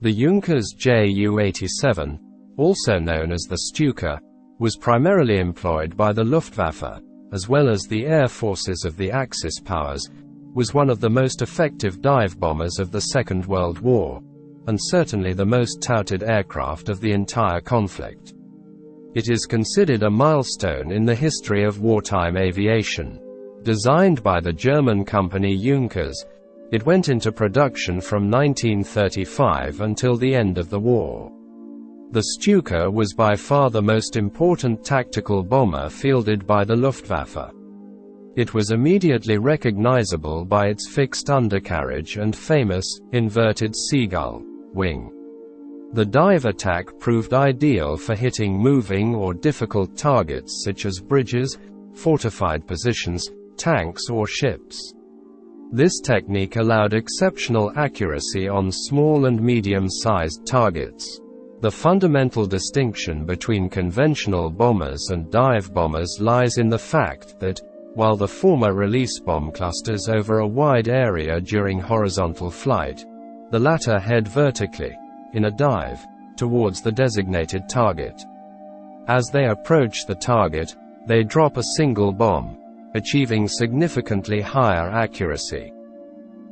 The Junkers Ju-87, also known as the Stuka, was primarily employed by the Luftwaffe, as well as the air forces of the Axis powers, was one of the most effective dive bombers of the Second World War, and certainly the most touted aircraft of the entire conflict. It is considered a milestone in the history of wartime aviation. Designed by the German company Junkers, it went into production from 1935 until the end of the war. The Stuka was by far the most important tactical bomber fielded by the Luftwaffe. It was immediately recognizable by its fixed undercarriage and famous, inverted seagull wing. The dive attack proved ideal for hitting moving or difficult targets such as bridges, fortified positions, tanks or ships. This technique allowed exceptional accuracy on small and medium-sized targets. The fundamental distinction between conventional bombers and dive bombers lies in the fact that, while the former release bomb clusters over a wide area during horizontal flight, the latter head vertically, in a dive, towards the designated target. As they approach the target, they drop a single bomb, achieving significantly higher accuracy.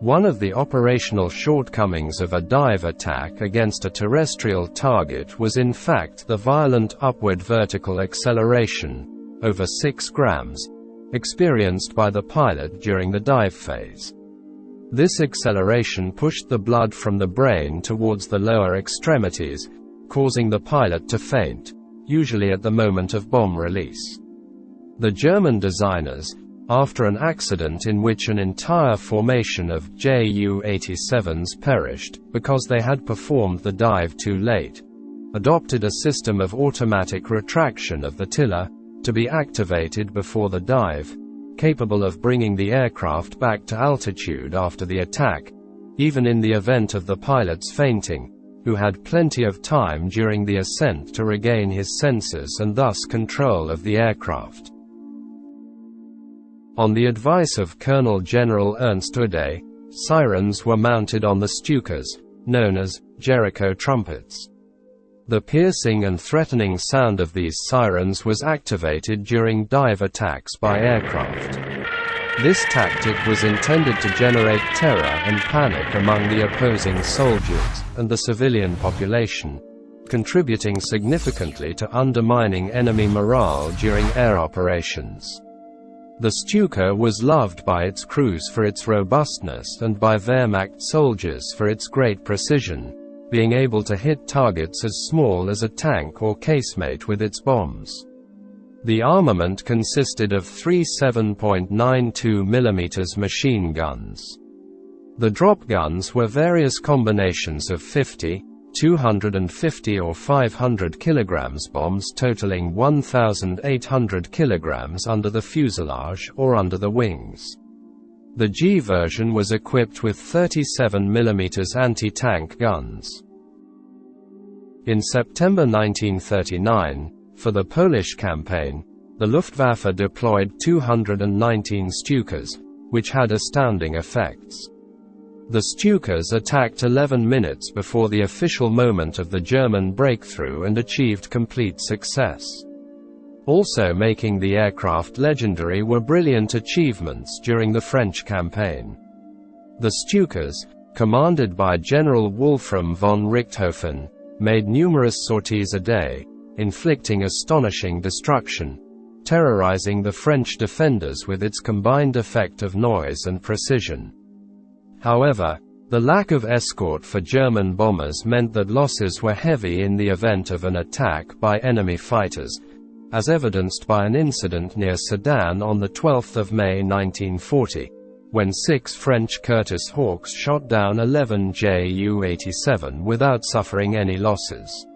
One of the operational shortcomings of a dive attack against a terrestrial target was in fact the violent upward vertical acceleration, over 6 grams, experienced by the pilot during the dive phase. This acceleration pushed the blood from the brain towards the lower extremities, causing the pilot to faint, usually at the moment of bomb release. The German designers, after an accident in which an entire formation of Ju-87s perished because they had performed the dive too late, adopted a system of automatic retraction of the tiller, to be activated before the dive, capable of bringing the aircraft back to altitude after the attack, even in the event of the pilot's fainting, who had plenty of time during the ascent to regain his senses and thus control of the aircraft. On the advice of Colonel General Ernst Ude, sirens were mounted on the Stukas, known as Jericho trumpets. The piercing and threatening sound of these sirens was activated during dive attacks by aircraft. This tactic was intended to generate terror and panic among the opposing soldiers and the civilian population, contributing significantly to undermining enemy morale during air operations. The Stuka was loved by its crews for its robustness and by Wehrmacht soldiers for its great precision, being able to hit targets as small as a tank or casemate with its bombs. The armament consisted of 3 7.92 mm machine guns. The drop guns were various combinations of 50, 250 or 500 kg bombs totaling 1,800 kg under the fuselage or under the wings. The G version was equipped with 37 mm anti-tank guns. In September 1939, for the Polish campaign, the Luftwaffe deployed 219 Stukas, which had astounding effects. The Stukas attacked 11 minutes before the official moment of the German breakthrough and achieved complete success. Also making the aircraft legendary were brilliant achievements during the French campaign. The Stukas, commanded by General Wolfram von Richthofen, made numerous sorties a day, inflicting astonishing destruction, terrorizing the French defenders with its combined effect of noise and precision. However, the lack of escort for German bombers meant that losses were heavy in the event of an attack by enemy fighters, as evidenced by an incident near Sedan on 12 May 1940, when 6 French Curtiss Hawks shot down 11 Ju-87 without suffering any losses.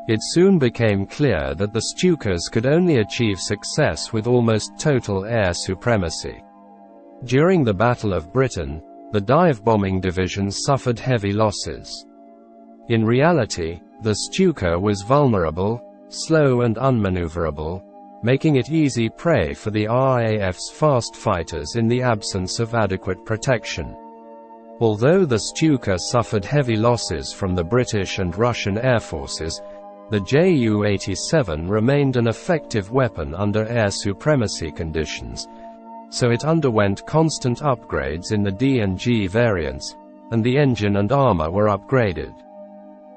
It soon became clear that the Stukas could only achieve success with almost total air supremacy. During the Battle of Britain, the dive bombing divisions suffered heavy losses. In reality, the Stuka was vulnerable, slow and unmaneuverable, making it easy prey for the RAF's fast fighters in the absence of adequate protection. Although the Stuka suffered heavy losses from the British and Russian air forces, the Ju-87 remained an effective weapon under air supremacy conditions, so it underwent constant upgrades in the D and G variants, and the engine and armor were upgraded.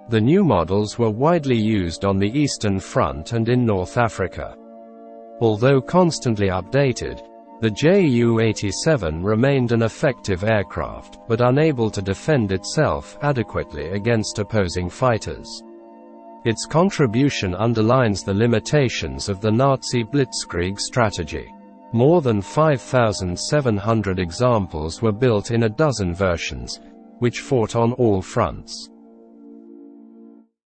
The new models were widely used on the Eastern Front and in North Africa. Although constantly updated, the Ju-87 remained an effective aircraft, but unable to defend itself adequately against opposing fighters. Its contribution underlines the limitations of the Nazi blitzkrieg strategy. More than 5,700 examples were built in a dozen versions, which fought on all fronts.